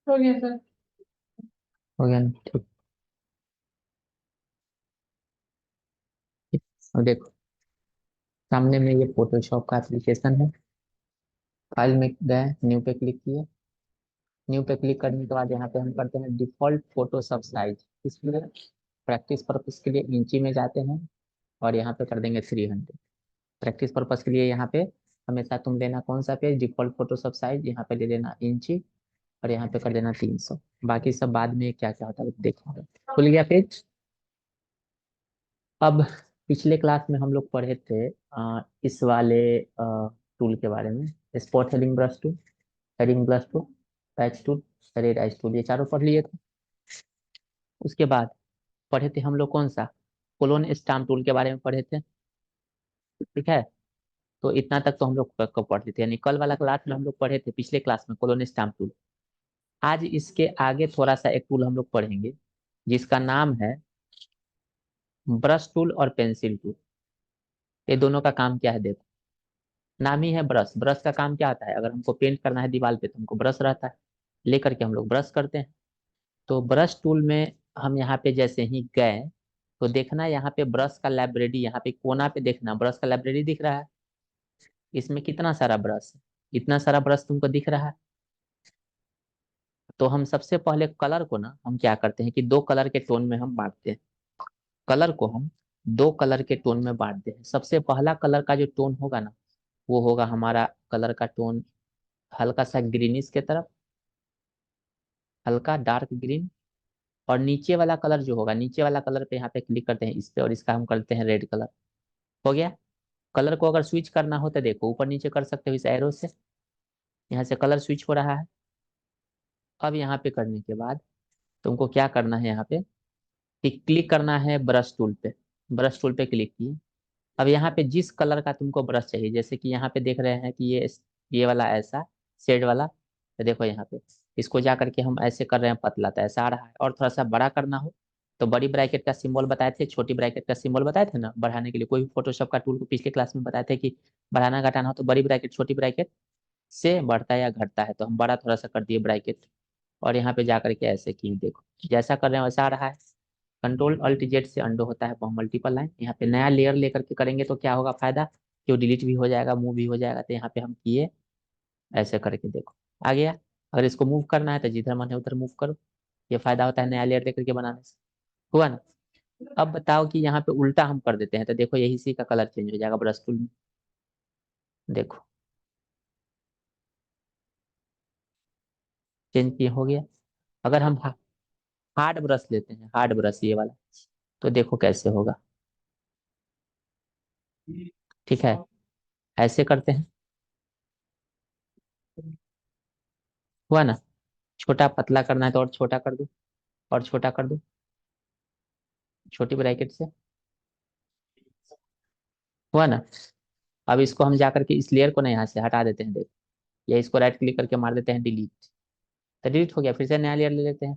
हो गया सर। हो गया ना? ठीक। अब देखो, सामने में ये फोटोशॉप का एप्लीकेशन है। फाइल में गए, न्यू पे क्लिक किए। न्यू पे क्लिक करने के बाद यहाँ पे हम करते हैं डिफॉल्ट फोटो सब साइज। इसलिए प्रैक्टिस पर्पस के लिए इंची में जाते हैं और यहाँ पे कर देंगे 300। प्रैक्टिस पर्पस के लिए यहाँ पे हमेशा तुम लेना कौन सा पेज, डिफॉल्ट फोटो सब साइज, यहाँ पे ले लेना इंची और यहाँ पे कर देना 300। बाकी सब बाद में क्या क्या होता है देखेंगे। खुल गया पेज। अब पिछले क्लास में हम लोग पढ़े थे इस वाले टूल के बारे में, spot heading brush tool, heading brush tool, patch tool, red tool, ये चारों पढ़ लिए थे। उसके बाद पढ़े थे हम लोग कौन सा, कोलोन स्टाम्प टूल के बारे में पढ़े थे। ठीक है, तो इतना तक तो हम लोग को पढ़ते थे, यानी कल वाला क्लास में हम लोग पढ़े थे पिछले क्लास में कोलोन स्टाम्प टूल। आज इसके आगे थोड़ा सा एक टूल हम लोग पढ़ेंगे जिसका नाम है ब्रश टूल और पेंसिल टूल। ये दोनों का काम क्या है देखो, नाम ही है ब्रश। ब्रश का काम क्या होता है, अगर हमको पेंट करना है दीवार पे तो हमको ब्रश रहता है, लेकर के हम लोग ब्रश करते हैं। तो ब्रश टूल में हम यहाँ पे जैसे ही गए तो देखना यहाँ पे ब्रश का लाइब्रेरी, यहाँ पे कोना पे देखना ब्रश का लाइब्रेरी दिख रहा है। इसमें कितना सारा ब्रश है, इतना सारा ब्रश तुमको दिख रहा है। तो हम सबसे पहले कलर को ना हम क्या करते हैं कि दो कलर के टोन में हम बांटते हैं। कलर को हम दो कलर के टोन में बांटते हैं। सबसे पहला कलर का जो टोन होगा ना, वो होगा हमारा कलर का टोन हल्का सा ग्रीनिश के तरफ, हल्का डार्क ग्रीन। और नीचे वाला कलर जो होगा, नीचे वाला कलर पे यहाँ पे क्लिक करते हैं इस पे और इसका हम करते हैं रेड कलर। हो गया। कलर को अगर स्विच करना हो तो देखो ऊपर नीचे कर सकते हो इस एरो से, यहाँ से कलर स्विच हो रहा है। अब यहाँ पे करने के बाद तुमको क्या करना है, यहाँ पे कि क्लिक करना है ब्रश टूल पे। ब्रश टूल पे क्लिक किए। अब यहाँ पे जिस कलर का तुमको ब्रश चाहिए, जैसे कि यहाँ पे देख रहे हैं कि ये वाला ऐसा शेड वाला, तो देखो यहाँ पे इसको जा करके हम ऐसे कर रहे हैं पतला, तो ऐसा आ रहा है। और थोड़ा सा बड़ा करना हो तो बड़ी ब्रैकेट का सिंबल बताए थे, छोटी ब्रैकेट का सिंबल बताए थे ना बढ़ाने के लिए। कोई भी फोटोशॉप का टूल को पिछले क्लास में बताए थे कि बढ़ाना घटाना हो तो बड़ी ब्रैकेट छोटी ब्रैकेट से बढ़ता है या घटता है, तो हम बड़ा थोड़ा सा कर दिए ब्रैकेट। और यहाँ पे जा करके ऐसे किए, देखो जैसा कर रहे हैं वैसा आ रहा है। कंट्रोल अल्ट जेड से अंडो होता है मल्टीपल लाइन। यहाँ पे नया लेयर लेकर के करेंगे तो क्या होगा फायदा, कि वो डिलीट भी हो जाएगा, मूव भी हो जाएगा। तो यहाँ पे हम किए ऐसे करके, देखो आ गया। अगर इसको मूव करना है तो जिधर मन है उधर मूव करो, ये फायदा होता है नया लेयर लेकर के बनाने से। हुआ ना। अब बताओ कि यहाँ पे उल्टा हम कर देते हैं तो देखो यही सी का कलर चेंज हो जाएगा ब्रश टूल में। देखो चेंज किए, हो गया। अगर हम हार्ड ब्रश लेते हैं, हार्ड ब्रश ये वाला, तो देखो कैसे होगा। ठीक है, ऐसे करते हैं। हुआ ना। छोटा पतला करना है तो और छोटा कर दो, और छोटा कर दो छोटी ब्रैकेट से। हुआ ना। अब इसको हम जाकर के इस लेयर को ना यहाँ से हटा देते हैं, देखो, या इसको राइट क्लिक करके मार देते हैं डिलीट, तो डिलीट हो गया। फिर से नया लेयर ले लेते हैं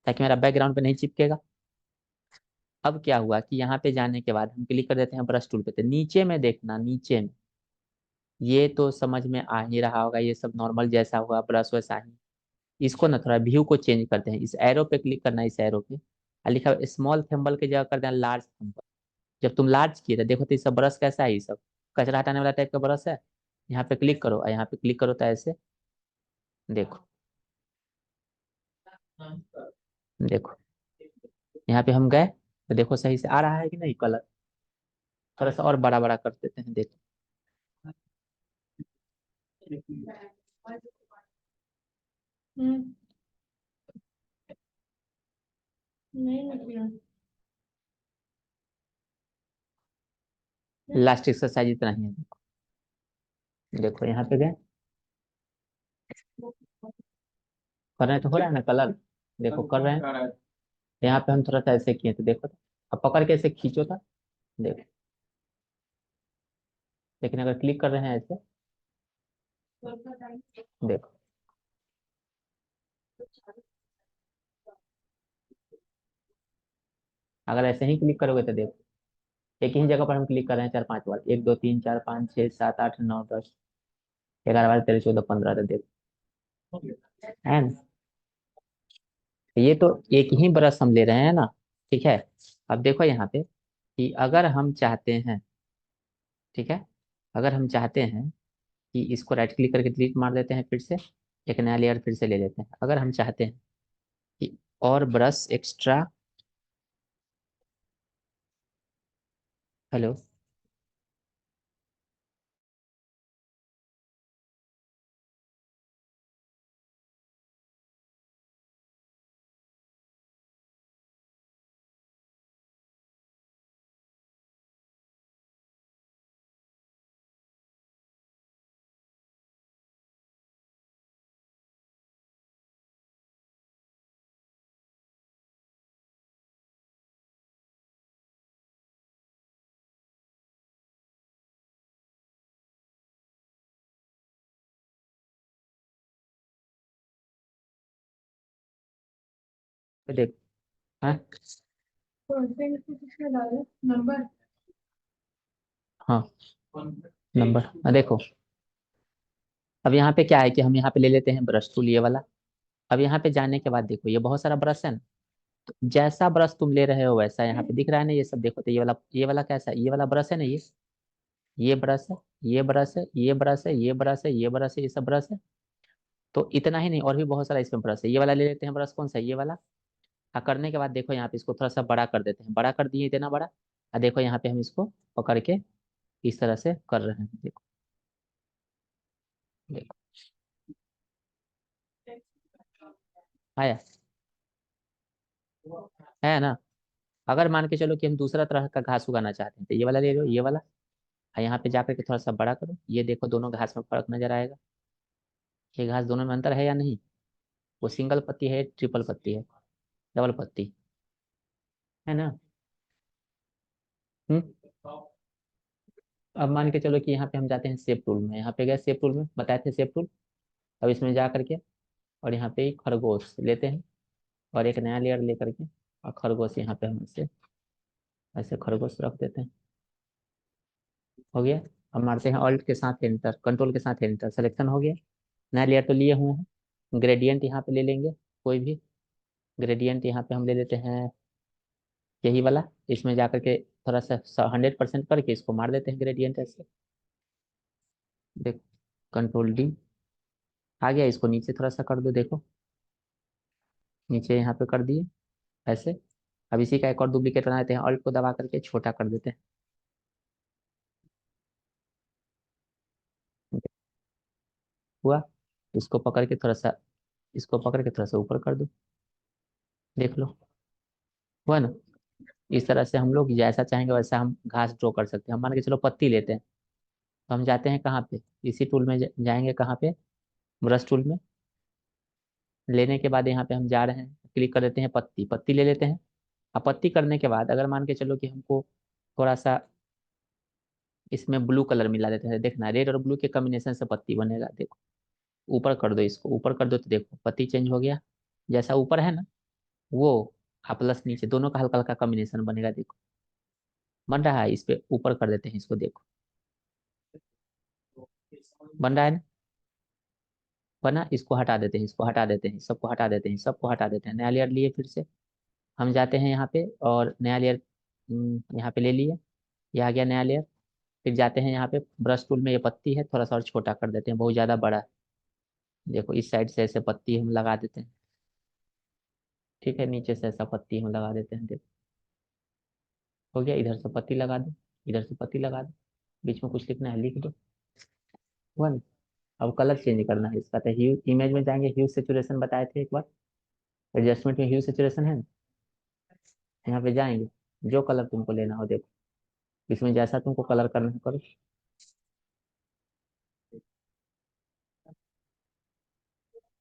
ताकि मेरा बैकग्राउंड पे नहीं चिपकेगा। अब क्या हुआ कि यहाँ पे जाने के बाद हम क्लिक कर देते हैं ब्रश टूल पे, तो नीचे में देखना, नीचे में ये तो समझ में आ ही रहा होगा, ये सब नॉर्मल जैसा हुआ ब्रश वैसा ही। इसको ना थोड़ा व्यू को चेंज करते हैं। इस एरो पे क्लिक करना है, इस एरो पे और लिखा स्मॉल थंबल की जगह कर देना लार्ज थंबल। जब तुम लार्ज किए तो देखो तो ये सब ब्रश कैसा है, ये सब कचरा हटाने वाला टाइप का ब्रश है। यहाँ पे क्लिक करो और यहाँ पे क्लिक करो तो ऐसे देखो, देखो यहाँ पे हम गए तो देखो सही से आ रहा है कि नहीं कलर। थोड़ा सा और बड़ा बड़ा कर देते हैं, देखो। हम्म। नहीं निकला। लास्ट एक्सरसाइज इतना ही है। देखो यहाँ पे गए, कर रहे हैं तो हो रहा है ना कलर। देखो कर रहे हैं। यहाँ पे हम थोड़ा सा ऐसे किए तो देखो, अब पकड़ के ऐसे खींचो था। देखो, लेकिन अगर क्लिक कर रहे हैं ऐसे, देखो अगर ऐसे ही क्लिक करोगे तो देखो, एक ही जगह पर हम क्लिक कर रहे हैं 4 5 बार, 1 2 3 4 5 6 7 8 9 10 11 12 13 14 15, तो देखो है ना। ये तो एक ही ब्रश हम ले रहे हैं ना। ठीक है। अब देखो यहाँ पे कि अगर हम चाहते हैं, ठीक है, अगर हम चाहते हैं कि इसको राइट क्लिक करके डिलीट मार देते हैं, फिर से एक नया लेयर फिर से ले लेते हैं। अगर हम चाहते हैं कि और ब्रश एक्स्ट्रा, हेलो, तो देख, हाँ किसमें डाले नंबर। हाँ, नंबर देखो। अब यहाँ पे क्या है कि हम यहाँ पे ले लेते हैं ब्रश टूल, ये वाला। अब यहाँ पे जाने के बाद देखो, ये बहुत सारा ब्रश है ना, तो जैसा ब्रश तुम ले रहे हो वैसा यहाँ पे दिख रहा है ना, ये सब देखो। तो ये वाला कैसा है, ये वाला ब्रश है ना, ये ब्रश है, ये ब्रश है, ये ब्रश है, ये ब्रश है, ये ब्रश है, ये सब ब्रश है। तो इतना ही नहीं, और भी बहुत सारा इसमें ब्रश है। ये वाला ले लेते हैं ब्रश, कौन सा है, ये वाला। करने के बाद देखो यहाँ पे इसको थोड़ा सा बड़ा कर देते हैं, बड़ा कर दिए इतना बड़ा। देखो यहाँ पे हम इसको पकड़ के इस तरह से कर रहे हैं, देखो देखो आया, है ना। अगर मान के चलो कि हम दूसरा तरह का घास उगाना चाहते हैं, तो ये वाला ले लो, ये वाला। यहाँ पे जाकर के थोड़ा सा बड़ा करो, ये देखो दोनों घास में फर्क नजर आएगा। ये घास दोनों में अंतर है या नहीं, वो सिंगल पत्ती है, ट्रिपल पत्ती है, डबल पत्ती, है ना। हम्म। अब मान के चलो कि यहाँ पे हम जाते हैं शेप टूल में, यहाँ पे गए शेप टूल में, बताए थे शेप टूल। अब इसमें जा करके और यहाँ पे एक खरगोश लेते हैं, और एक नया लेयर लेकर के, और खरगोश यहाँ पे हम इसे ऐसे खरगोश रख देते हैं। हो गया। अब मारते हैं ऑल्ट के साथ एंटर, कंट्रोल के साथ एंटर, सिलेक्शन हो गया। नया लेयर तो लिए हुए हैं, ग्रेडियंट यहाँ पे ले लेंगे कोई भी। ग्रेडियंट यहाँ पे हम ले लेते हैं यही वाला। इसमें जाकर के थोड़ा सा 100% करके इसको मार देते हैं ग्रेडियंट ऐसे। देखो, कंट्रोल डी आ गया, इसको नीचे थोड़ा सा कर दो, देखो नीचे यहाँ पे कर दिए ऐसे। अब इसी का एक और डुप्लीकेट बना देते हैं, ऑल्ट को दबा करके छोटा कर देते हैं। हुआ। इसको पकड़ के थोड़ा सा, इसको पकड़ के थोड़ा सा ऊपर कर दो, देख लो। हुआ ना। इस तरह से हम लोग जैसा चाहेंगे वैसा हम घास ड्रॉ कर सकते हैं। हम मान के चलो पत्ती लेते हैं, तो हम जाते हैं कहाँ पे, इसी टूल में जाएंगे कहाँ पे, ब्रश टूल में। लेने के बाद यहाँ पे हम जा रहे हैं, क्लिक कर देते हैं पत्ती, पत्ती ले लेते हैं। अब पत्ती करने के बाद अगर मान के चलो कि हमको थोड़ा सा इसमें ब्लू कलर मिला देते हैं, देखना रेड और ब्लू के कॉम्बिनेशन से पत्ती बनेगा, देखो। ऊपर कर दो, इसको ऊपर कर दो, तो देखो पत्ती चेंज हो गया। जैसा ऊपर है ना वो, प्लस नीचे दोनों का हल्का हल्का कॉम्बिनेशन बनेगा, देखो बन रहा है। इस पे ऊपर कर देते हैं इसको, देखो बन रहा है ना। बना, इसको हटा देते हैं, इसको हटा देते हैं, सबको हटा देते हैं, सबको हटा देते हैं। नया लेयर लिए फिर से हम जाते हैं यहाँ पे, और नया लेयर यहाँ पे ले लिए, ये आ गया नया लेयर। फिर जाते हैं यहाँ पे ब्रश टूल में, ये पत्ती है थोड़ा सा और छोटा कर देते हैं, बहुत ज्यादा बड़ा है। देखो इस साइड से ऐसे पत्ती हम लगा देते हैं, ठीक है, नीचे से ऐसा पत्ती हम लगा देते हैं, देखो हो गया। इधर से पत्ती लगा दो, इधर से पत्ती लगा दो, बीच में कुछ लिखना है लिख दो। हुआ ना। अब कलर चेंज करना है इसका, तो ह्यू इमेज में जाएंगे, ह्यू सेचुरेशन बताए थे एक बार, एडजस्टमेंट में ह्यू सेचुरेशन है ना। यहाँ पे जाएंगे, जो कलर तुमको लेना हो देखो, इसमें जैसा तुमको कलर करना है करो।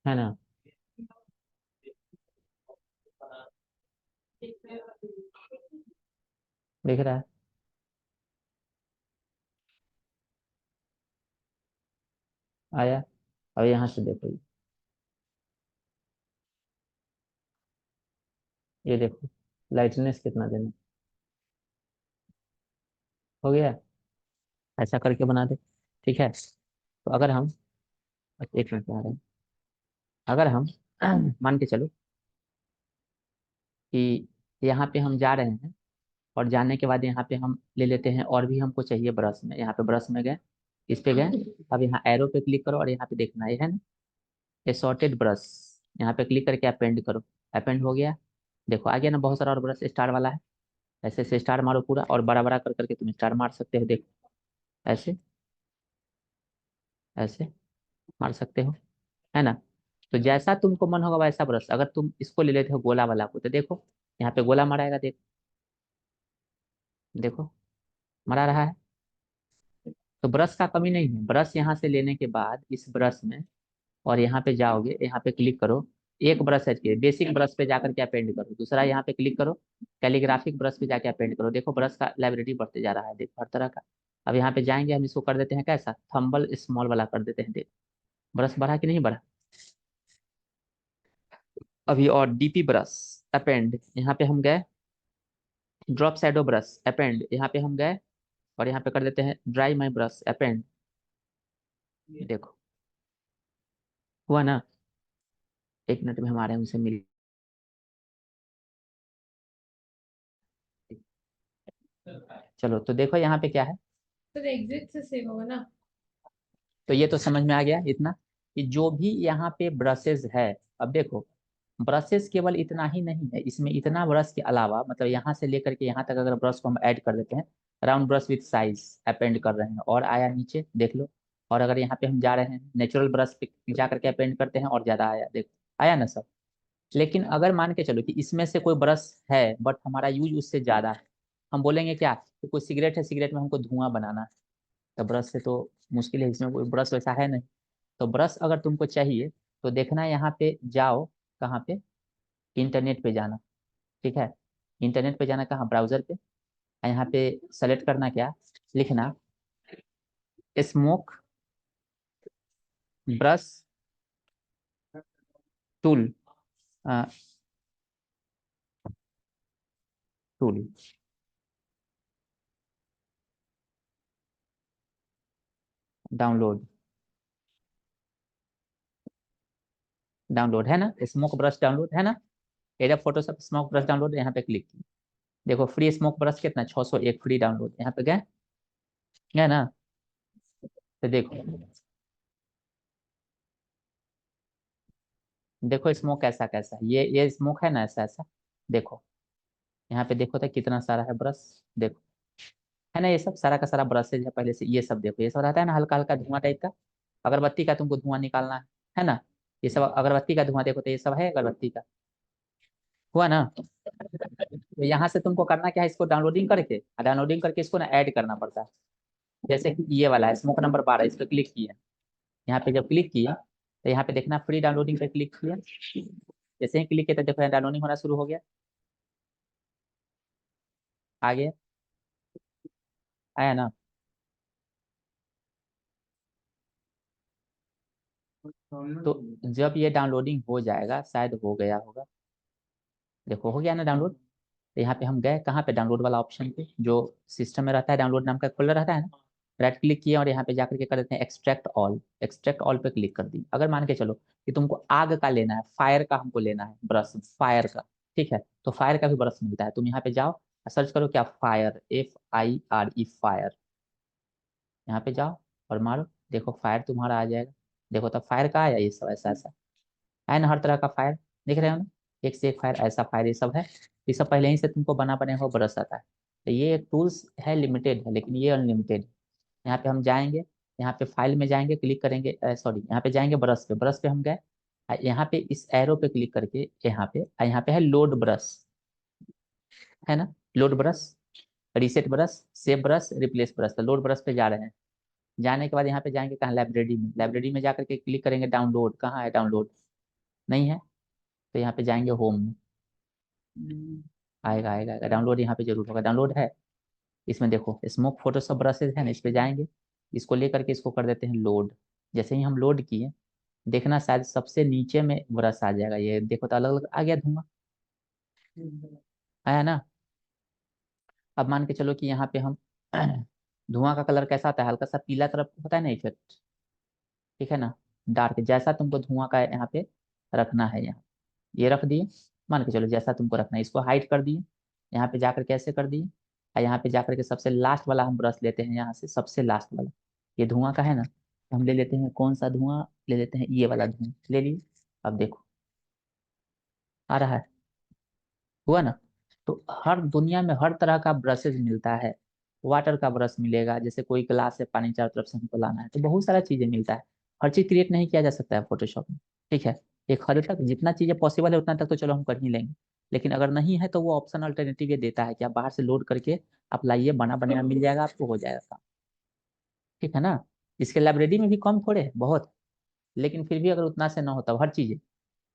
है ना? दिख रहा है? आया? अब यहाँ से देखो, ये देखो लाइटनेस कितना देना। हो गया? ऐसा करके बना दे। ठीक है, तो अगर हम, एक मिनट में आ रहे हैं, अगर हम मान के चलो कि यहाँ पे हम जा रहे हैं, और जाने के बाद यहाँ पे हम ले लेते हैं, और भी हमको चाहिए ब्रश में, यहाँ पे ब्रश में गए, इस पे गए, अब यहाँ एरो पे क्लिक करो और यहाँ पे देखना है ना, एसॉर्टेड ब्रश, यहाँ पे क्लिक करके अपेंड करो। अपेंड हो गया, देखो आ गया ना बहुत सारा, और ब्रश स्टार वाला है, ऐसे ऐसे स्टार मारो पूरा, और बड़ा बड़ा कर करके तुम स्टार मार सकते हो, देखो ऐसे, ऐसे मार सकते हो, है ना? तो जैसा तुमको मन होगा वैसा ब्रश, अगर तुम इसको ले लेते हो गोला वाला को, तो देखो यहाँ पे गोला मराएगा, देखो, देखो मरा रहा है। तो ब्रश का कमी नहीं है, ब्रश यहाँ से लेने के बाद इस ब्रश में, और यहाँ पे जाओगे, यहाँ पे क्लिक करो, एक ब्रश है, बेसिक ब्रश पे जाकर के अपेंड करो, दूसरा यहाँ पे क्लिक करो, कैलीग्राफिक ब्रश पे जाके अपेंड करो, देखो ब्रश का लाइब्रेरी बढ़ते जा रहा है, देखो हर तरह का। अब यहाँ पे जाएंगे, हम इसको कर देते हैं कैसा, थंबल स्मॉल वाला कर देते हैं, देखो ब्रश बढ़ा कि नहीं बढ़ा। अभी और डीपी ब्रश अपेंड, यहाँ पे हम गए, ड्रॉप शैडो ब्रश अपेंड, यहाँ पे हम गए, और यहाँ पे कर देते हैं ड्राई माई ब्रश अपेंड, देखो हुआ ना? एक मिनट में हमारे उनसे मिल, चलो तो देखो यहाँ पे क्या है। तो एग्जिट से सेव होगा ना? तो ये तो समझ में आ गया इतना, कि जो भी यहाँ पे ब्रशेज है, अब देखो ब्रशेज केवल इतना ही नहीं है, इसमें इतना ब्रश के अलावा, मतलब यहाँ से लेकर के यहाँ तक अगर ब्रश को हम ऐड कर देते हैं, round brush with size append कर रहे हैं, और आया नीचे देख लो, और अगर यहाँ पे हम जा रहे हैं नेचुरल ब्रश पे जा करके अपेंड करते हैं, और ज्यादा आया, देखो आया ना सब। लेकिन अगर मान के चलो कि इसमें से कोई ब्रश है बट हमारा यूज उससे ज्यादा है, हम बोलेंगे क्या कि कोई सिगरेट है, सिगरेट में हमको धुआं बनाना है, तो ब्रश से तो मुश्किल है, इसमें कोई ब्रश वैसा है नहीं। तो ब्रश अगर तुमको चाहिए, तो देखना यहाँ पे जाओ, कहाँ पे, इंटरनेट पे जाना, ठीक है, इंटरनेट पे जाना, कहाँ, ब्राउजर पे, यहाँ पे सेलेक्ट करना क्या, लिखना smoke brush tool, tool, download, download है ना, स्मोक ब्रश डाउनलोड है ना, एडब फोटोशॉप स्मोक ब्रश डाउनलोड, यहाँ पे क्लिक किया, देखो फ्री स्मोक ब्रश कितना, 601 फ्री डाउनलोड, यहाँ पे गए, है ना? तो देखो, देखो स्मोक कैसा कैसा, ये स्मोक है ना, ऐसा ऐसा, देखो यहाँ पे देखो तो कितना सारा है ब्रश, देखो, है ना, ये सब सारा का सारा ब्रशेज है पहले से, ये सब देखो, ये सब रहता है ना हल्का हल्का धुआं टाइप का, अगरबत्ती का तुमको धुआं निकालना है ना, ये सब अगरबत्ती का धुआं, देखो तो ये सब है अगरबत्ती का, हुआ ना? तो यहाँ से तुमको करना क्या है, इसको डाउनलोडिंग करके, डाउनलोडिंग करके इसको ना ऐड करना पड़ता है, जैसे कि ये वाला है स्मोक नंबर 12, इस पर क्लिक किया, यहाँ पे जब क्लिक किया, तो यहाँ पे देखना फ्री डाउनलोडिंग पे क्लिक किया, जैसे ही क्लिक किया तो देखो डाउनलोडिंग होना शुरू हो गया, आ गया, आया ना? तो जब ये डाउनलोडिंग हो जाएगा, शायद हो गया होगा, देखो हो गया ना डाउनलोड। तो यहाँ पे हम गए कहाँ पे, डाउनलोड वाला ऑप्शन पे, जो सिस्टम में रहता है, डाउनलोड नाम का फोल्डर रहता है ना, राइट क्लिक किया और यहाँ पे जाकर के कर देते हैं एक्सट्रैक्ट ऑल, एक्सट्रैक्ट ऑल पे क्लिक कर दी। अगर मान के चलो कि तुमको आग का लेना है, फायर का हमको लेना है ब्रश, फायर का, ठीक है, तो फायर का भी ब्रश मिलता है, तुम यहाँ पे जाओ, सर्च करो क्या, फायर, FIRE फायर, यहाँ पे जाओ और मारो, देखो फायर तुम्हारा आ जाएगा, देखो तब फायर का आया, ये सब ऐसा ऐसा है ना, हर तरह का फायर दिख रहे हो ना, एक से एक फायर, ऐसा फायर, ये सब है, ये सब पहले ही से तुमको बना बने हुआ ब्रश आता है। तो ये टूल्स है, लिमिटेड है, लेकिन ये अनलिमिटेड है। यहाँ पे हम जाएंगे, यहाँ पे फाइल में जाएंगे, क्लिक करेंगे, सॉरी यहाँ पे जाएंगे ब्रश पे, ब्रश पे हम गए, यहाँ पे इस एरो पे क्लिक करके, यहाँ पे है लोड ब्रश, है ना, load brush, reset brush, save brush, replace brush. तो लोड ब्रश पे जा रहे हैं। जाने के बाद यहाँ पे जाएंगे कहाँ, लाइब्रेरी में। लाइब्रेरी में जाकर के क्लिक करेंगे डाउनलोड। कहाँ है डाउनलोड, नहीं है, तो यहाँ पे जाएंगे होम में। आएगा आएगा आएगा, डाउनलोड यहाँ पे जरूर होगा, डाउनलोड है। इसमें देखो स्मोक फोटोशॉप ब्रशेज है ना, इस पे जाएंगे, इसको लेकर के इसको कर देते हैं लोड। जैसे ही हम लोड किए, देखना शायद सबसे नीचे में ब्रश आ जाएगा। ये देखो तो अलग अलग आ गया धुआं, आया ना। अब मान के चलो कि यहाँ पे हम धुआं का कलर कैसा आता है, हल्का सा पीला तरफ होता है ना इफेक्ट, ठीक है ना, डार्क, जैसा तुमको धुआं का यहाँ पे रखना है, यहाँ ये रख दिए। मान के चलो जैसा तुमको रखना है, इसको हाइड कर दिए, यहाँ पे जाकर कैसे कर दिए, और यहाँ पे जाकर के सबसे लास्ट वाला हम ब्रश लेते हैं, यहाँ से सबसे लास्ट वाला, ये धुआं का है ना, तो हम ले लेते हैं कौन सा धुआं, ले लेते हैं ये वाला धुआं, ले लिए। अब देखो आ रहा है, हुआ ना। तो हर दुनिया में हर तरह का ब्रशेज मिलता है। वाटर का ब्रश मिलेगा, जैसे कोई ग्लास से पानी चारों तरफ से हमको लाना है, तो बहुत सारा चीजें मिलता है। हर चीज क्रिएट नहीं किया जा सकता है फोटोशॉप में, ठीक है। एक हद तक जितना चीजें पॉसिबल है उतना तक तो चलो हम कर ही लेंगे, लेकिन अगर नहीं है तो वो ऑप्शन अल्टरनेटिव ये देता है कि आप बाहर से लोड करके आप लाइए, बना बनाया मिल जाएगा आपको, हो जाएगा काम, ठीक है ना। इसके लाइब्रेरी में भी कम थोड़े है, बहुत, लेकिन फिर भी अगर उतना से ना होता हर चीज,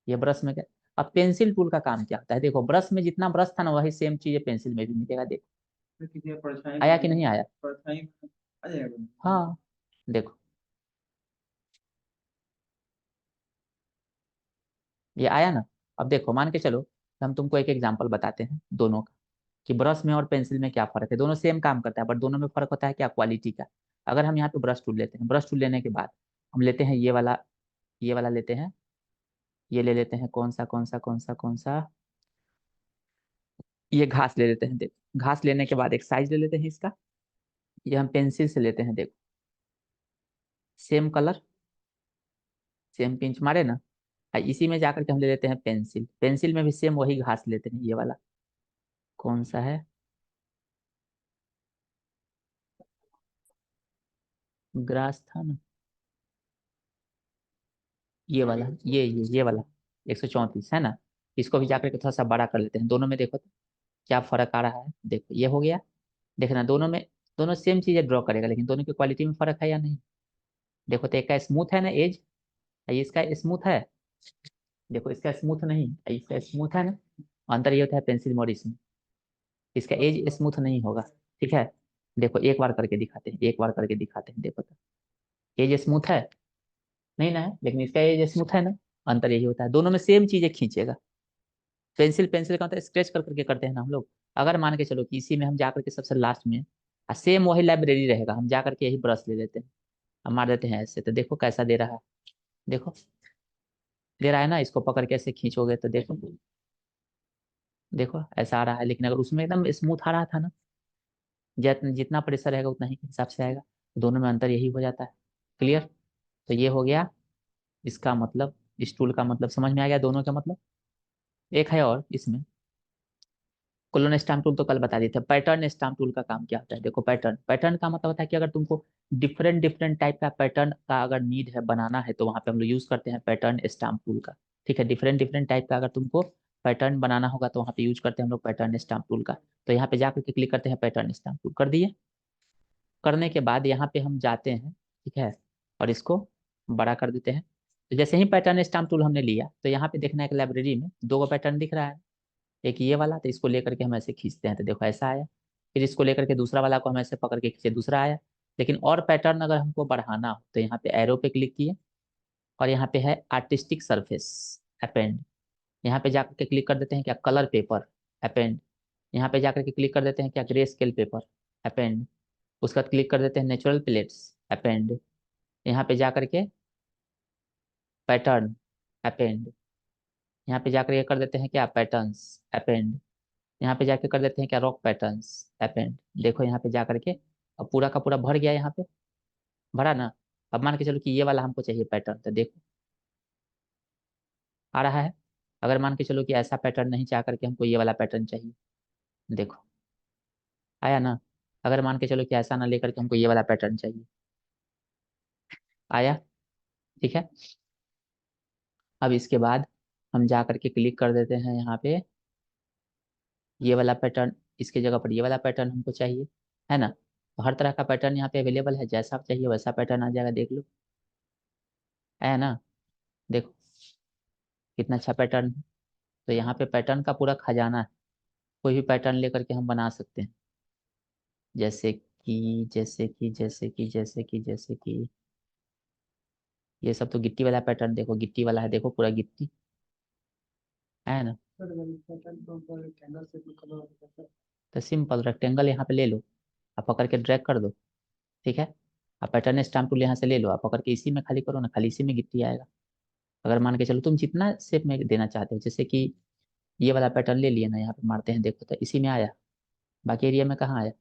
ये ब्रश में क्या। अब पेंसिल टूल का काम क्या होता है, देखो ब्रश में जितना ब्रश था ना वही सेम चीज पेंसिल में भी मिलेगा, देखो आया कि नहीं आया। हाँ देखो ये आया ना। अब देखो मान के चलो, हम तुमको एक एग्जांपल बताते हैं दोनों का, कि ब्रश में और पेंसिल में क्या फर्क है। दोनों सेम काम करता है, बट दोनों में फर्क होता है क्या, क्वालिटी का। अगर हम यहाँ पे ब्रश टूल लेते हैं, ब्रश टूल लेने के बाद हम लेते हैं ये वाला लेते हैं, ये ले लेते हैं कौन सा कौन सा कौन सा कौन सा, ये घास ले लेते हैं। देखो घास लेने के बाद एक साइज ले लेते हैं इसका, ये हम पेंसिल से लेते हैं, देखो सेम कलर, सेम पिंच मारे ना। इसी में जाकर के हम ले लेते हैं पेंसिल, पेंसिल में भी सेम वही घास लेते हैं, ये वाला कौन सा है, ग्रास था ना, ये वाला, ये वाला 134 है ना। इसको भी जाकर के थोड़ा सा बड़ा कर लेते हैं, दोनों में देखो तो क्या फर्क आ रहा है। देखो ये हो गया, देखना दोनों में, दोनों सेम चीजें ड्रॉ करेगा, लेकिन दोनों की क्वालिटी में फर्क है या नहीं। देखो तो एक का स्मूथ है ना एज, इसका स्मूथ है, देखो इसका स्मूथ नहीं, इसका स्मूथ है ना। अंतर ये होता है पेंसिल मोड इसमें, इसका एज स्मूथ नहीं होगा, ठीक है। देखो एक बार करके दिखाते हैं, एक बार करके दिखाते हैं, देखो तो एज स्मूथ है, नहीं ना है, लेकिन इसका एज स्मूथ है ना। अंतर यही होता है, दोनों में सेम चीजें खींचेगा। पेंसिल पेंसिल का मतलब स्केच कर करके करते हैं ना हम लोग। अगर मान के चलो कि इसी में हम जाकर के सबसे लास्ट में, सेम वही लाइब्रेरी रहेगा, हम जाकर के यही ब्रश ले लेते हैं, हम मार देते हैं ऐसे, तो देखो कैसा दे रहा है, देखो दे रहा है ना। इसको पकड़ के ऐसे खींचोगे तो देखो, देखो ऐसा आ रहा है, लेकिन अगर उसमें एकदम स्मूथ आ रहा था ना, जितना प्रेशर रहेगा उतना ही हिसाब से आएगा। दोनों में अंतर यही हो जाता है, क्लियर। तो ये हो गया इसका मतलब, इस टूल का मतलब समझ में आ गया, दोनों का मतलब। एक है और इसमें, कोलोन स्टाम्प टूल तो कल बता दिए थे। पैटर्न स्टाम्प टूल का काम क्या होता है, देखो पैटर्न, पैटर्न का मतलब होता है कि अगर तुमको डिफरेंट डिफरेंट टाइप का पैटर्न का अगर नीड है बनाना है, तो वहां पे हम लोग यूज करते हैं पैटर्न स्टाम्प टूल का, ठीक है। डिफरेंट डिफरेंट टाइप का अगर तुमको पैटर्न बनाना होगा तो वहाँ पे यूज करते हैं हम लोग पैटर्न स्टाम्प टूल का। तो यहाँ पे जाकर के क्लिक करते हैं पैटर्न स्टाम्प टूल, कर दिए। करने के बाद यहाँ पे हम जाते हैं, ठीक है, और इसको बड़ा कर देते हैं। तो जैसे ही पैटर्न स्टाम्प टूल हमने लिया, तो यहाँ पे देखना है कि लाइब्रेरी में दो पैटर्न दिख रहा है, एक ये वाला, तो इसको लेकर के हम ऐसे खींचते हैं तो देखो ऐसा आया। फिर इसको लेकर के दूसरा वाला को हम ऐसे पकड़ के खींचे, दूसरा आया। लेकिन और पैटर्न अगर हमको बढ़ाना हो तो यहाँ पे एरो पे क्लिक किए, और यहाँ पे है आर्टिस्टिक सरफेस अपेंड, यहाँ पे जाकर के क्लिक कर देते हैं क्या, कलर पेपर अपेंड, यहाँ पे जाकर के क्लिक कर देते हैं क्या, ग्रे स्केल पेपर अपेंड, उसका क्लिक कर देते हैं नेचुरल प्लेट्स अपेंड, यहाँ पे जाकर के पैटर्न अपेंड, यहाँ पे जाकर के कर देते हैं क्या, पैटर्न्स अपेंड, यहाँ पे जाके कर देते हैं क्या, रॉक पैटर्न्स अपेंड। देखो यहाँ पे जाकर के अब पूरा का पूरा भर गया, यहाँ पे भरा ना। अब मान के चलो कि ये वाला हमको चाहिए पैटर्न, तो देखो आ रहा है। अगर मान के चलो कि ऐसा पैटर्न नहीं चाह करके हमको ये वाला पैटर्न चाहिए, देखो आया ना। अगर मान के चलो कि ऐसा ना लेकर के हमको ये वाला पैटर्न चाहिए, आया, ठीक है। अब इसके बाद हम जा करके क्लिक कर देते हैं यहाँ पे ये वाला पैटर्न, इसके जगह पर ये वाला पैटर्न हमको चाहिए, है ना। तो हर तरह का पैटर्न यहाँ पे अवेलेबल है, जैसा आप चाहिए वैसा पैटर्न आ जाएगा, देख लो, है ना। देखो कितना अच्छा पैटर्न है। तो यहाँ पे पैटर्न का पूरा खजाना है, कोई भी पैटर्न लेकर के हम बना सकते हैं। जैसे कि ये सब तो गिट्टी वाला पैटर्न, देखो गिट्टी वाला है, देखो पूरा गिट्टी, है ना। तो सिंपल रेक्टेंगल यहाँ पे ले लो, आप पकड़ के ड्रैग कर दो, ठीक है। आप पैटर्न स्टैम्प टूल यहाँ से ले लो, आप पकड़ के इसी में खाली करो ना, खाली इसी में गिट्टी आएगा। अगर मान के चलो तुम जितना शेप में देना चाहते हो, जैसे कि ये वाला पैटर्न ले लिए ना, यहाँ पे मारते हैं, देखो तो इसी में आया, बाकी एरिया में कहाँ आया।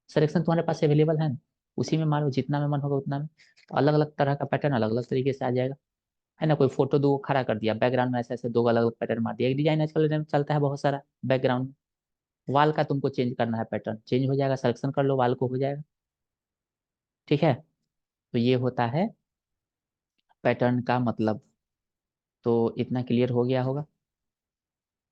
सिलेक्शन तुम्हारे पास अवेलेबल है ना, उसी में मारो, जितना में मन होगा उतना में। अलग अलग तरह का पैटर्न अलग अलग तरीके से आ जाएगा, है ना। कोई फोटो दो खड़ा कर दिया, बैकग्राउंड में ऐसे ऐसे दो अलग अलग पैटर्न मार दिया, एक डिजाइन आजकल चलता है बहुत सारा बैकग्राउंड में। वाल का तुमको चेंज करना है, पैटर्न चेंज हो जाएगा, सिलेक्शन कर लो, वाल को हो जाएगा, ठीक है। तो ये होता है पैटर्न का मतलब। तो इतना क्लियर हो गया होगा।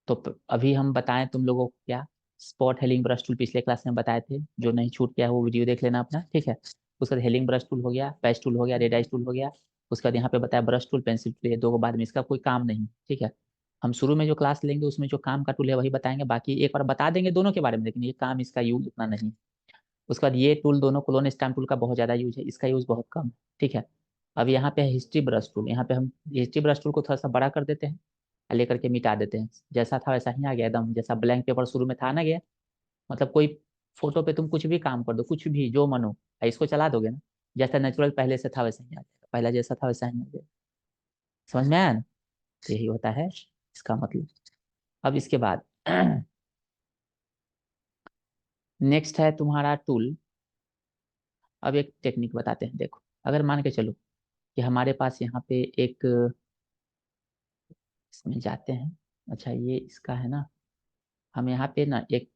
तो अभी हम बताएं तुम लोगों को क्या, स्पॉट हेलिंग ब्रश टूल पिछले क्लास में बताए थे, जो नहीं छूट गया वो वीडियो देख लेना अपना, ठीक है। उसके बाद हेलिंग ब्रश टूल हो गया, पैच टूल हो गया, रेड आइज टूल हो गया। उसके बाद यहाँ पे बताया ब्रश टूल, पेंसिल टूल, ये दो के बाद में इसका कोई काम नहीं, ठीक है। हम शुरू में जो क्लास लेंगे उसमें जो काम का टूल है वही बताएंगे, बाकी एक बार बता देंगे दोनों के बारे में, लेकिन ये काम इसका यूज उतना नहीं। उसके बाद ये टूल दोनों क्लोन स्टैम्प टूल का बहुत ज़्यादा यूज है, इसका यूज बहुत कम है, ठीक है। अब यहाँ पे है हिस्ट्री ब्रश टूल, यहाँ पे हम हिस्ट्री ब्रश टूल को थोड़ा सा बड़ा कर देते हैं, लेकर के मिटा देते हैं, जैसा था वैसा ही आ गया एकदम, जैसा ब्लैंक पेपर शुरू में था ना गया। मतलब कोई फोटो पे तुम कुछ भी काम कर दो, कुछ भी जो मन हो, इसको चला दोगे ना, जैसा नेचुरल पहले से था वैसा ही आ जाएगा, पहला जैसा था वैसा ही आ जाएगा। समझ में आया ना। तो यही होता है इसका मतलब। अब इसके बाद नेक्स्ट है तुम्हारा टूल। अब एक टेक्निक बताते हैं, देखो अगर मान के चलो कि हमारे पास यहाँ पे एक, इसमें जाते हैं, अच्छा ये इसका है ना, हम यहाँ पे ना एक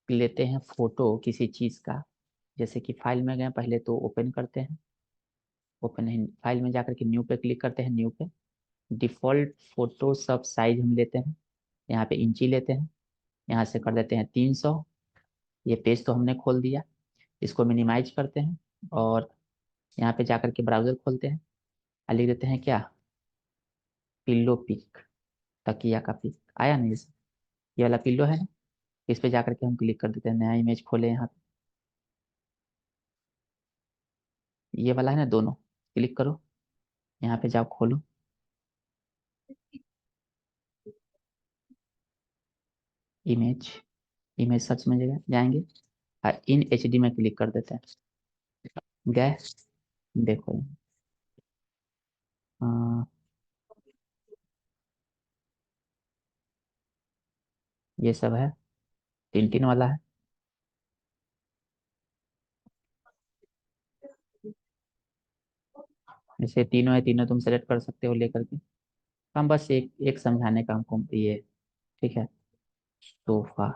लेते हैं फोटो किसी चीज़ का। जैसे कि फाइल में गए, पहले तो ओपन करते हैं, ओपन है फाइल में जाकर के न्यू पे क्लिक करते हैं, न्यू पे डिफॉल्ट फोटो सब साइज हम लेते हैं, यहाँ पे इंची लेते हैं, यहाँ से कर देते हैं 300। ये पेज तो हमने खोल दिया, इसको मिनिमाइज करते हैं, और यहाँ पे जाकर के ब्राउजर खोलते हैं, और लिख देते हैं क्या, पिल्लो पिक, तकिया का पिक आया नहीं, ये वाला पिल्लो है ना, इस पे जाकर के हम क्लिक कर देते हैं, नया इमेज खोले यहाँ पे, ये वाला है ना, दोनों क्लिक करो, यहाँ पे जाओ खोलो, इमेज, इमेज सर्च में जाएंगे, और इन एचडी में क्लिक कर देते हैं, गए, देखो अ, ये सब है, टिन वाला है। जैसे तीनों है, तीनों तुम सेलेक्ट कर सकते हो लेकर के। हम बस एक एक समझाने का हमको ये, ठीक है। सोफा,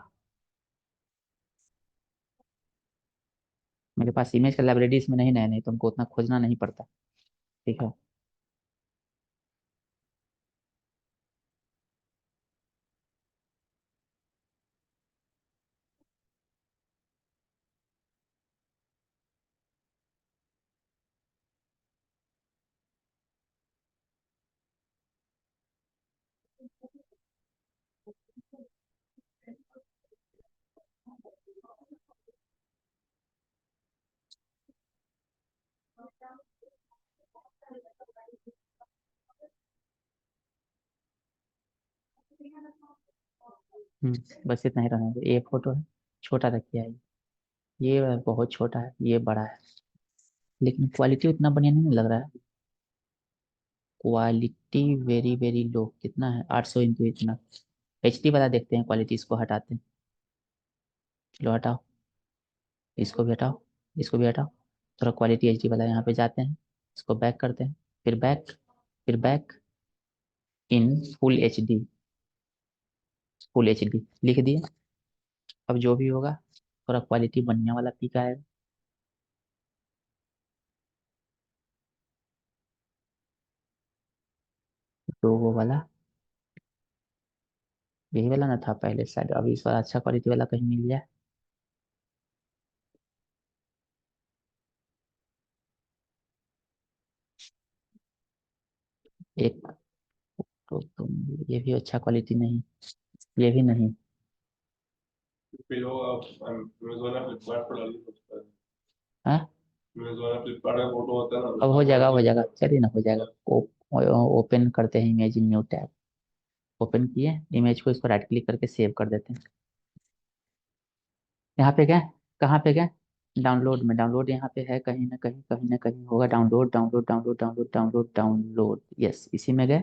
मेरे पास इमेज का लाइब्रेरी इसमें नहीं, नहीं तुमको उतना खोजना नहीं पड़ता, ठीक है। बस इतना ही रहना चाहिए। ये फोटो है, छोटा रखिए है, ये बहुत छोटा है, ये बड़ा है, लेकिन क्वालिटी उतना बढ़िया नहीं लग रहा है, क्वालिटी वेरी वेरी लो, कितना है 800 इंटू इतना। एचडी वाला देखते हैं, क्वालिटी इसको हटाते हैं, चलो हटाओ, इसको भी हटाओ, इसको भी हटाओ, थोड़ा क्वालिटी एचडी वाला यहाँ पे जाते हैं, इसको बैक करते हैं, फिर बैक, फिर back, in full HD, full HD लिख दिए। अब जो भी होगा थोड़ा क्वालिटी बढ़िया वाला पिक आएगा, तो वो वाला, यही वाला ना था पहले शायद, अभी इस वाला अच्छा क्वालिटी वाला कहीं मिल जाए। एक तो ये भी अच्छा क्वालिटी नहीं, ये भी नहीं। Pero अमेजोन या फ्लिपकार्ट पर डालनी पड़ता है। हाँ अमेजोन या फ्लिपकार्ट का फोटो होता है ना, अब हो जाएगा, चलिए ना हो जाएगा। ओपन करते हैं image in new tab. Open किए इमेज को, इसको राइट क्लिक करके सेव कर देते हैं। यहाँ पे गए, कहाँ पे गए, डाउनलोड में। डाउनलोड यहाँ पे है कहीं ना कहीं, कहीं ना कहीं होगा। Download download download download download download, yes इसी में गए।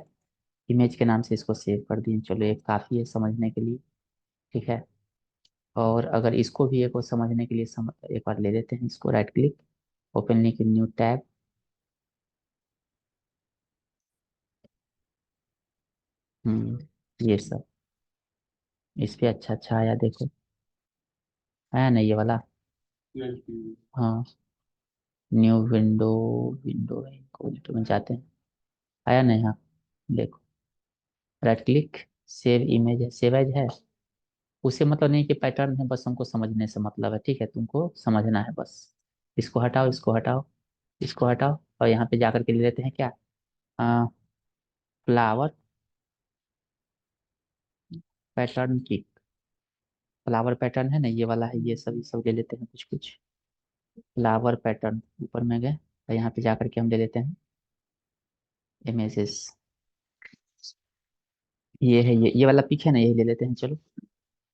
इमेज के नाम से इसको सेव कर दिए। चलो ये काफ़ी है समझने के लिए, ठीक है। और अगर इसको भी एक बार समझने के लिए एक बार ले लेते हैं इसको, right click, open link in new tab. ये सब इस पे अच्छा अच्छा आया, देखो आया नहीं ये वाला। हाँ न्यू विंडो, विंडो में जाते हैं, आया नहीं। हाँ देखो, राइट क्लिक, सेव इमेज है, सेव एज है। उसे मतलब नहीं कि पैटर्न है, बस हमको समझने से मतलब है, ठीक है, तुमको समझना है बस। इसको हटाओ, इसको हटाओ, इसको हटाओ, और यहाँ पे जाकर के ले लेते हैं क्या, फ्लावर पैटर्न की। फ्लावर पैटर्न है ना ये वाला है, ये सब ले लेते हैं कुछ कुछ। फ्लावर पैटर्न ऊपर में गए, और यहाँ पे जाकर के हम ले लेते हैं इमेजेस। ये है, ये वाला पिक है ना, यही ले लेते हैं चलो।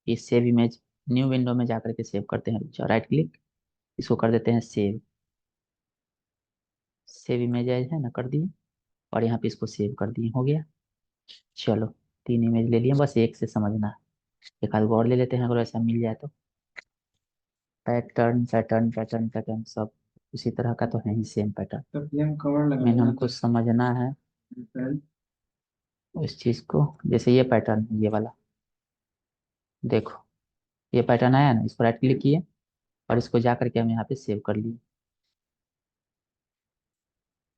ये सेव इमेज, न्यू विंडो में जाकर के सेव करते हैं, राइट क्लिक, इसको कर देते हैं सेव। सेव इमेज है ना, कर दिए, और यहाँ पे इसको सेव कर दिए, हो गया। चलो 3 इमेज ले लिए, बस एक से समझना है। एक आध गो और ले लेते हैं अगर ऐसा मिल जाए तो। पैटर्न पैटर्न पैटर्न पैटर्न सब उसी तरह का तो है ही, सेम पैटर्न। मैंने हमको समझना है उस चीज को। जैसे ये पैटर्न है, ये वाला देखो, ये पैटर्न आया ना, इसको राइट क्लिक किए, और इसको जा करके हम यहाँ पे सेव कर लिए।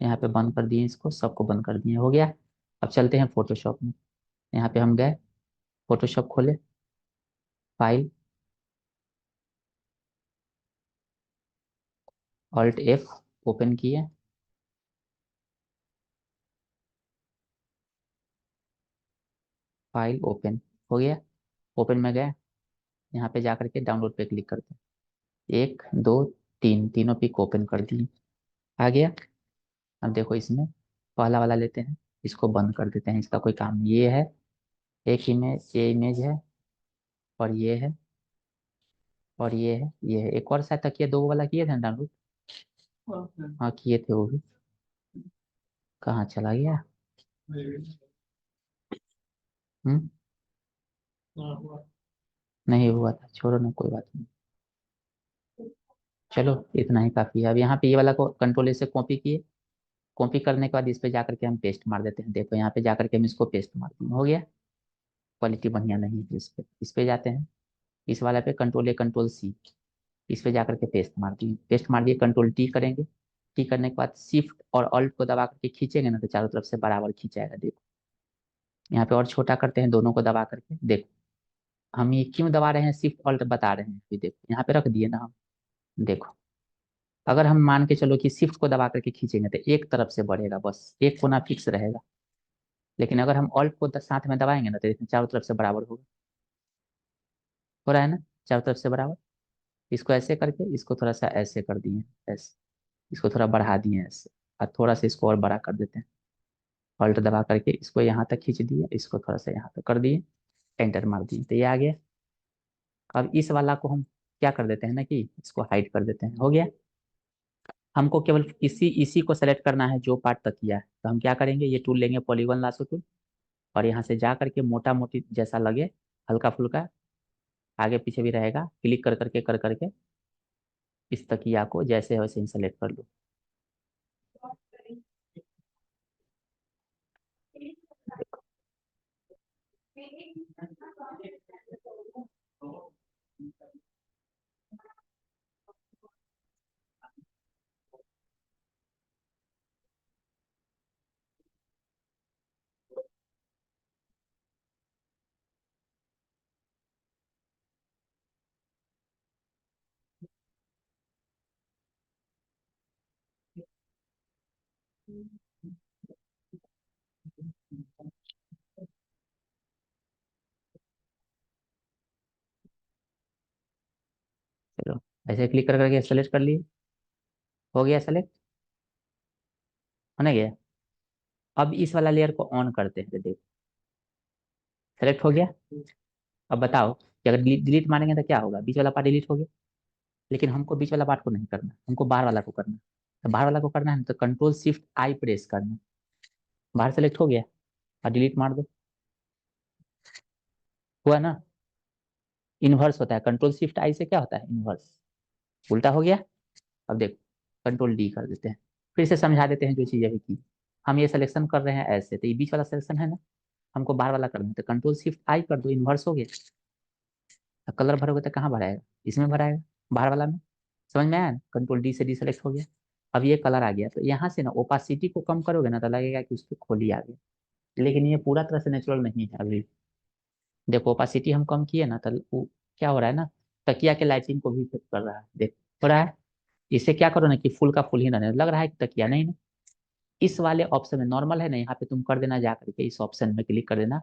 यहाँ पे बंद कर दिए, इसको सबको बंद कर दिए, हो गया। अब चलते हैं फोटोशॉप में। यहाँ पे हम गए, फोटोशॉप खोले, फाइल, ऑल्ट एफ, ओपन किए, फाइल ओपन, हो गया। ओपन में गए, यहाँ पे जा करके डाउनलोड पे क्लिक करते हैं। 1 2 3, तीनों पिक ओपन कर दिए, आ गया। अब देखो इसमें पहला वाला लेते हैं, इसको बंद कर देते हैं, इसका कोई काम नहीं। ये है एक इमेज, ये इमेज है, और ये है, और ये है एक और शायद तकिया दो वाला किए थे ना डाउनलोड। हाँ किए थे वो भी, कहाँ चला गया। हम्म, नहीं हुआ था, छोड़ो ना, कोई बात नहीं। चलो इतना ही काफी है। अब यहाँ पे ये वाला को कंट्रोल से कॉपी किए, कॉपी करने के बाद इस पे जाकर के हम पेस्ट मार देते हैं। देखो यहाँ पे जाकर के हम इसको पेस्ट मार दिए, हो गया। क्वालिटी बढ़िया नहीं है इस पे जाते हैं, इस वाला पे कंट्रोल ए कंट्रोल सी, इस पे जाकर के पेस्ट मार दिए, पेस्ट मार दिए, कंट्रोल टी करेंगे। टी करने के बाद शिफ्ट और अल्ट को दबा करके खींचेंगे ना, तो चारों तरफ से बराबर खींचाएगा, देखो। यहाँ पे और छोटा करते हैं, दोनों को दबा करके, देखो। हम ये क्यों दबा रहे हैं, शिफ्ट अल्ट बता रहे हैं, फिर देखो यहाँ पे रख दिए ना हम, देखो। अगर हम मान के चलो कि शिफ्ट को दबा करके खींचेंगे तो एक तरफ से बढ़ेगा, बस एक कोना फिक्स रहेगा। लेकिन अगर हम ऑल्ट को साथ में दबाएंगे ना, तो इसमें चारों तरफ से बराबर होगा, हो रहा है ना, चारों तरफ से बराबर। इसको ऐसे करके, इसको थोड़ा सा ऐसे कर दिए, ऐसे, इसको थोड़ा बढ़ा दिए ऐसे, और थोड़ा सा इसको और बड़ा कर देते हैं। ऑल्ट दबा करके इसको यहाँ तक खींच दिए, इसको थोड़ा सा यहाँ तक कर दिए, एंटर मार दिए, तो ये आ गया। अब इस वाला को हम क्या कर देते हैं ना, कि इसको हाइड कर देते हैं, हो गया। हमको केवल इसी इसी को सेलेक्ट करना है जो पार्ट तक किया है, तो हम क्या करेंगे, ये टूल लेंगे, पॉलीगॉन लासो टूल, और यहाँ से जा करके मोटा मोटी जैसा लगे, हल्का फुल्का आगे पीछे भी रहेगा, क्लिक कर करके इस तकिया को जैसे है वैसे ही सेलेक्ट कर लो। चलो ऐसे क्लिक कर करके सेलेक्ट कर लिए, हो गया सेलेक्ट, होने गया। अब इस वाला लेयर को ऑन करते हैं, तो देखो सेलेक्ट हो गया। अब बताओ कि अगर डिलीट मारेंगे तो क्या होगा, बीच वाला पार्ट डिलीट हो गया। लेकिन हमको बीच वाला पार्ट को नहीं करना, हमको बाहर वाला को करना है। तो बाहर वाला को करना है तो कंट्रोल शिफ्ट आई प्रेस करना, बाहर सेलेक्ट हो गया और डिलीट मार दो, हुआ ना। इन्वर्स होता है, कंट्रोल शिफ्ट आई से क्या होता है, इन्वर्स, उल्टा हो गया। अब देखो कंट्रोल डी कर देते हैं, फिर से समझा देते हैं जो चीज़ अभी की। हम ये सिलेक्शन कर रहे हैं ऐसे, तो ये बीच वाला सिलेक्शन है ना, हमको बाहर वाला करना है, तो कंट्रोल शिफ्ट आई कर दो, इन्वर्स हो गया। अब कलर भरोगे तो कहाँ भराएगा, इसमें भराएगा, बाहर वाला में। समझ में आया ना, कंट्रोल डी से डी सेलेक्ट हो गया। अब ये कलर आ गया, तो यहाँ से ना ओपासिटी को कम करोगे ना तो लगेगा कि उस पर खोली आ गई, लेकिन ये पूरा तरह से नेचुरल नहीं है अभी। देखो ओपासिटी हम कम किए ना, तो वो क्या हो रहा है ना, तकिया के लाइटिंग को भी इफेक्ट कर रहा है, देख हो रहा है। इसे क्या करो ना कि फुल का फुल ही रहने लग रहा है कि तकिया नहीं ना। इस वाले ऑप्शन में नॉर्मल है ना, यहाँ पे तुम कर देना, जा करके इस ऑप्शन में क्लिक कर देना,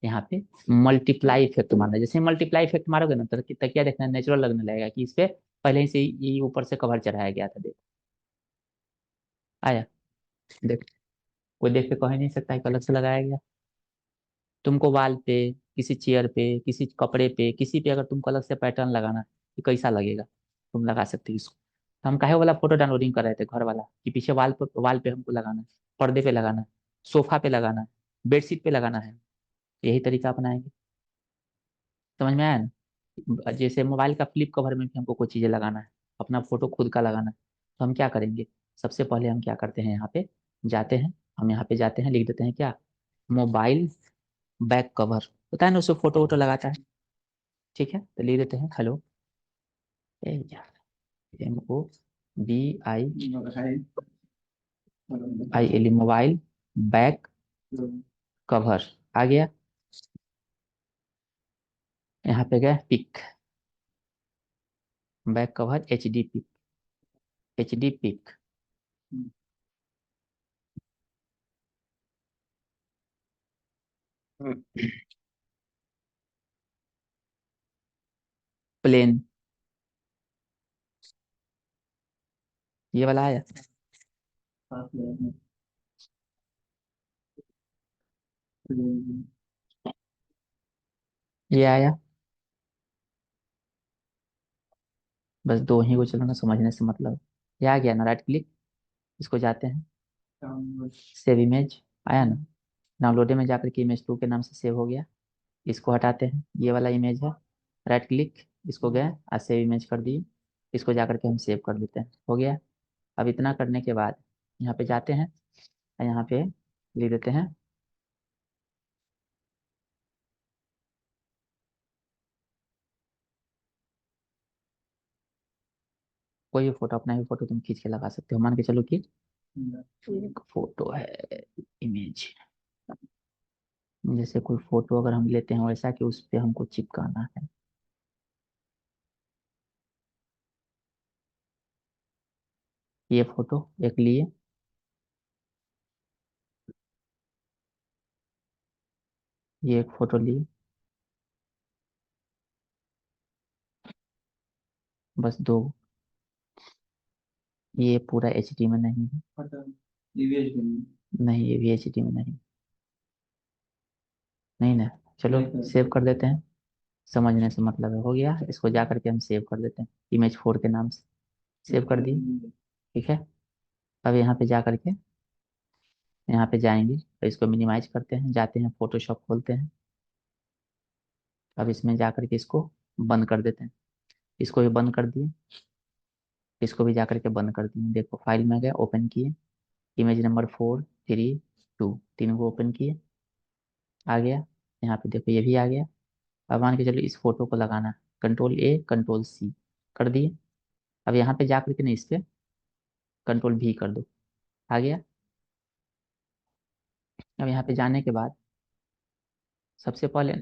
यहाँ पे मल्टीप्लाई इफेक्ट मारना। जैसे मल्टीप्लाई इफेक्ट मारोगे ना तो तकिया देखना नेचुरल लगने लगेगा कि इस पे पहले ही से ये ऊपर से कवर चढ़ाया गया था। देख आया, देख कोई देख के कह ही नहीं सकता है कि अलग से लगाया गया। तुमको वाल पे, किसी चेयर पे, किसी कपड़े पे, किसी पे अगर तुमको अलग से पैटर्न लगाना है तो कैसा लगेगा, तुम लगा सकते हो इसको। तो हम काहे वाला फोटो डाउनलोडिंग कर रहे थे घर वाला, कि पीछे वाल पे हमको लगाना है, पर्दे पे लगाना है, सोफा पे लगाना है, बेडशीट पे लगाना है, यही तरीका अपनाएंगे। समझ में आया ना। जैसे मोबाइल का फ्लिप कवर में भी हमको कोई चीज़ें लगाना है, अपना फोटो खुद का लगाना है, तो हम क्या करेंगे, सबसे पहले हम क्या करते हैं, यहाँ पे जाते हैं, हम यहाँ पे जाते हैं, लिख देते हैं क्या, मोबाइल बैक कवर, होता है ना उससे फोटो वोटो लगाता है। ठीक है, तो लिख देते हैं हेलो, ए यार MOBIL मोबाइल बैक कवर आ गया। यहाँ पे गया pic, back cover HD pic, HD pic. Plain, ये वाला आया, ये आया। बस दो ही को चलो ना, समझने से मतलब। ये आ गया ना, राइट क्लिक, इसको जाते हैं सेव इमेज, आया ना, डाउनलोडे में जाकर के इमेज 2 के नाम से सेव हो गया। इसको हटाते हैं, ये वाला इमेज है, राइट क्लिक, इसको गए और सेव इमेज कर दिए, इसको जाकर के हम सेव कर देते हैं, हो गया। अब इतना करने के बाद यहाँ पे जाते हैं और यहाँ पे लिख देते हैं कोई भी फोटो, अपना भी फोटो तुम खींच के लगा सकते हो। मान के चलो कि एक फोटो है, इमेज, जैसे कोई फोटो अगर हम लेते हैं वैसा कि उस पे हमको चिपकाना है, ये फोटो एक लिए, ये एक फोटो लिए, बस दो। ये पूरा HD में नहीं है, नहीं ये भी HD में नहीं, नहीं ना। चलो सेव कर देते हैं, समझने से मतलब है, हो गया। इसको जा करके हम सेव कर देते हैं Image 4 के नाम से, सेव कर दिए। ठीक है, अब यहाँ पे जा करके, यहाँ पे जाएंगे तो इसको मिनिमाइज करते हैं, जाते हैं फोटोशॉप खोलते हैं। अब इसमें जा करके इसको बंद कर देते हैं, इसको भी बंद कर दिए, इसको भी जा करके बंद कर दिए। देखो फाइल में गए, ओपन किए, इमेज नंबर 4 3 2, तीन को ओपन किए, आ गया। यहाँ पे देखो ये भी आ गया। अब मान के चलो इस फोटो को लगाना है, Ctrl+A Ctrl+C कर दिए। अब यहाँ पे जा करके ना इस पे Ctrl+V कर दो, आ गया। अब यहाँ पे जाने के बाद सबसे पहले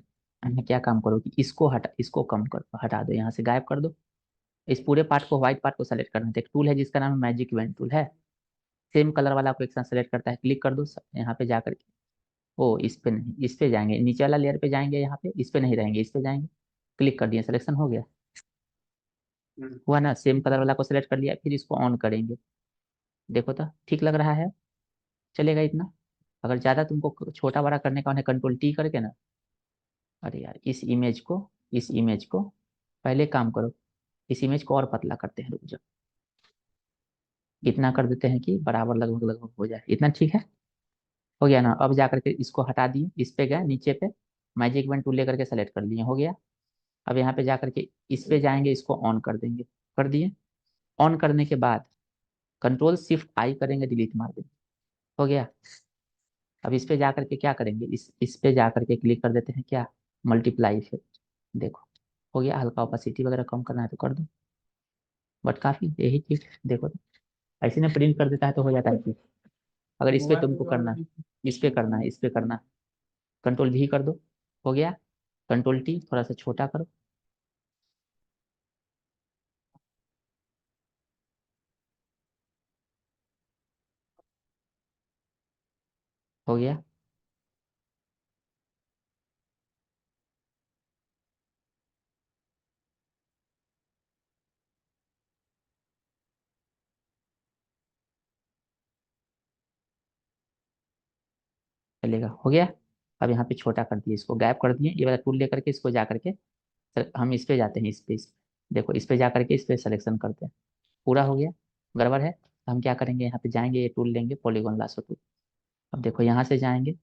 हमें क्या काम करो कि इसको इसको कम कर हटा दो, यहाँ से गायब कर दो। इस पूरे पार्ट को, व्हाइट पार्ट को सेलेक्ट करना है, तो एक टूल है जिसका नाम है मैजिक इवेंट टूल है, सेम कलर वाला को एक साथ सेलेक्ट करता है, क्लिक कर दो यहाँ पे जा करके। ओ इस पे नहीं, इस पे जाएंगे, नीचे वाला लेयर पे जाएंगे, यहाँ पे इस पे नहीं रहेंगे, इस पे जाएंगे, क्लिक कर दिए, सिलेक्शन हो गया। हुआ ना, सेम कलर वाला को सिलेक्ट कर लिया, फिर इसको ऑन करेंगे। देखो तो ठीक लग रहा है, चलेगा इतना। अगर ज़्यादा तुमको छोटा बड़ा करने का उन्हें कंट्रोल टी करके ना, अरे यार इस इमेज को पहले काम करो, इस इमेज को और पतला करते हैं, रुक जाओ, इतना कर देते हैं कि बराबर लगभग लगभग हो जाए, इतना ठीक है। हो गया ना, अब जा करके इसको हटा दिए, इस पे गए नीचे पे, मैजिक इवेंट टूल लेकर के सेलेक्ट कर लिए, हो गया। अब यहाँ पे जा करके इस पे जाएंगे, इसको ऑन कर देंगे, कर दिए। ऑन करने के बाद कंट्रोल शिफ्ट आई करेंगे, डिलीट मार देंगे, हो गया। अब इस पे जा करके क्या करेंगे, इस पे जा करके क्लिक कर देते हैं, क्या, मल्टीप्लाई इफेक्ट, देखो हो गया। हल्का ओपेसिटी वगैरह कम करना है तो कर दो, बट काफी यही चीज देखो तो, ऐसे में प्रिंट कर देता है तो हो जाता है चीज। अगर इस पे तुमको करना है, इस पे करना है, इस पे करना है, कंट्रोल भी कर दो, हो गया। कंट्रोल टी थोड़ा सा छोटा करो, हो गया। चलेगा, हो गया। अब यहाँ पे छोटा कर दिए, इसको गैप कर दिए, ये वाला टूल लेकर के इसको जा करके हम इस पे जाते हैं, इस पे देखो, इस पे जा करके इस पे सिलेक्शन करते हैं, पूरा हो गया। गड़बड़ है तो हम क्या करेंगे, यहाँ पे जाएंगे, ये टूल लेंगे, पॉलीगॉन लासो टूल। अब देखो यहाँ से जाएंगे,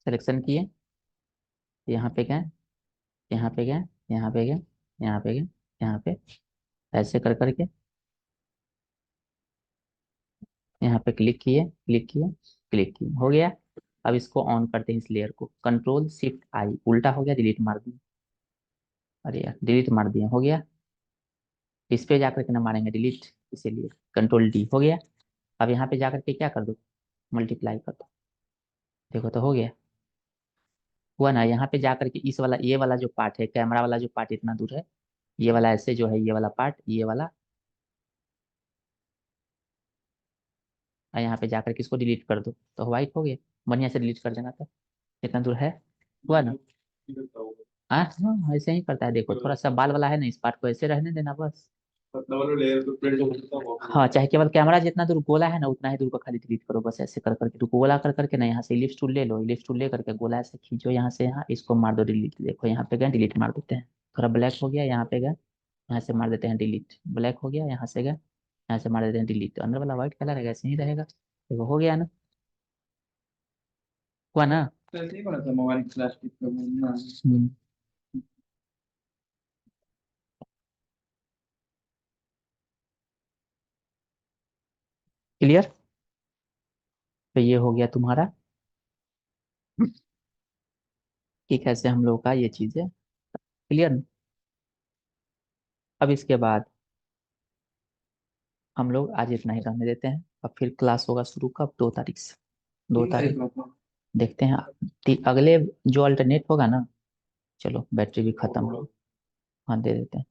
सिलेक्शन किए, यहाँ पे गए, यहाँ पे गए, यहाँ पे गए, यहाँ पे गए, यहाँ पे, ऐसे कर करके यहाँ पे क्लिक किए, क्लिक किए, क्लिक किए, हो गया। अब इसको ऑन करते हैं, इस लेयर को, कंट्रोल शिफ्ट आई, उल्टा हो गया, डिलीट मार दिए, अरे यार डिलीट मार दिया, हो गया। इस पे जाकर के ना मारेंगे डिलीट, इसीलिए कंट्रोल डी, हो गया। अब यहाँ पे जाकर के क्या कर दो, मल्टीप्लाई कर दो, देखो तो हो गया। हुआ ना, यहाँ पे जाकर के इस वाला, ये वाला जो पार्ट है, कैमरा वाला जो पार्ट इतना दूर है, ये वाला ऐसे जो है, ये वाला पार्ट, ये वाला, और यहाँ पे जाकर के इसको डिलीट कर दो, तो व्हाइट हो गया। बढ़िया से डिलीट कर देना था, इतना दूर है। हुआ ना, हाँ हाँ ऐसे ही करता है, देखो थोड़ा सा बाल वाला है ना, इस पार्ट को ऐसे रहने देना बस। हाँ, चाहे केवल कैमरा जितना दूर गोला है ना, उतना ही दूर को खाली डिलीट करो, बस ऐसे कर करके, तो गोला कर करके ना, यहाँ से इलिप्स टूल ले लो, इलिप्स टूल ले करके गोला ऐसे खींचो, यहाँ से यहाँ, इसको मार दो डिलीट, देखो यहाँ पे गए, डिलीट मार देते हैं। थोड़ा ब्लैक हो गया, यहाँ पे गए, यहाँ से मार देते हैं डिलीट, ब्लैक हो गया, यहाँ से गए, यहाँ से मार देते हैं डिलीट, तो अंदर वाला व्हाइट कलर है, ऐसे ही रहेगा, देखो हो गया ना, हुआ ना। मोबाइल प्लास्टिक का बोलना। क्लियर, तो ये हो गया तुम्हारा कि कैसे हम लोग का ये चीजें, क्लियर। अब इसके बाद हम लोग आज इतना ही रहने देते हैं, अब फिर क्लास होगा शुरू कब, 2 तारीख से, 2 तारीख देखते हैं। अगले जो अल्टरनेट होगा ना, चलो बैटरी भी खत्म हो, हाँ दे देते हैं।